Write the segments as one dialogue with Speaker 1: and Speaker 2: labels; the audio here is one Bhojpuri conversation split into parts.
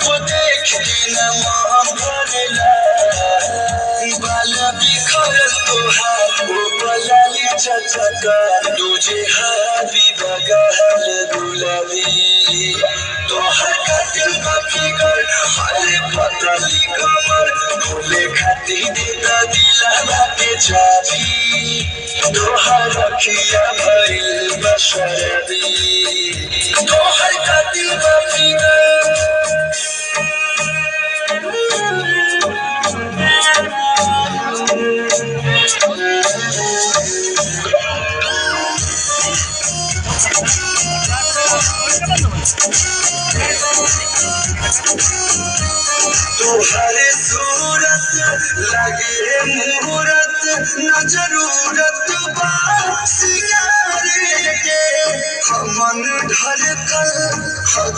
Speaker 1: वो देख के न मोह भरेला बाला बिखर तोहार वो पलाली चचका तुझे हाबी बगल गुलाबी तोहर कातिल बाकी कर हरे पतली कमर भूले खाती देता दिला के चाबी तोहर रखिया भइल बशरबी तोहर कातिल बाकी तोहरे सूरत लगे मुहूर्त न जरूरत बा सिंगारे के हमन धड़कन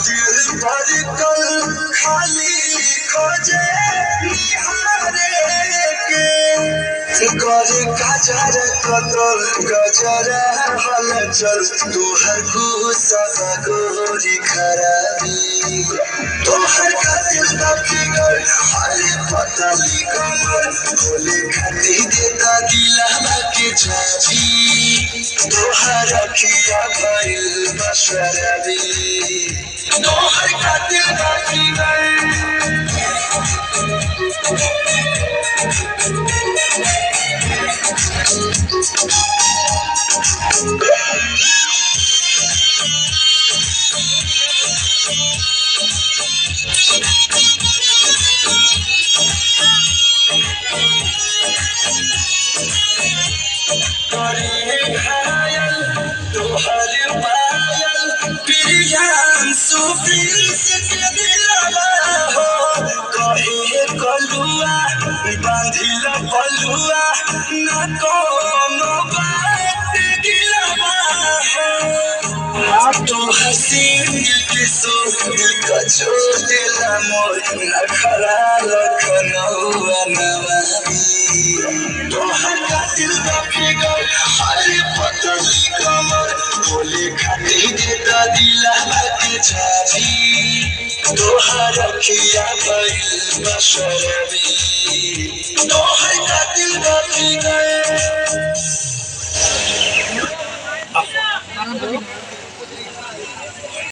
Speaker 1: दिल धड़कन खाली खोजे निहारे के करे गजर कतल गजर हलचल तोहर गुस्सा गोरी खराबी तोहर खातिर बाकी कर हरे पतली कमर भोले खातिर देता दिला के चाबी तोहर रखिया भइल बशरबी तोहर खातिर बाकी कर बांधिल पलुआ न कोनो बात गिलवा तो हसीन के दिल का छोड़ देला मोर न खरा लखनऊआ नवाबी तोहर कातिल बाकी कर हरे पतली कमर भोले खातिर देता दिला के चाबी तोहर रखिया भइल बशरबी तोहर कातिल बाकी कर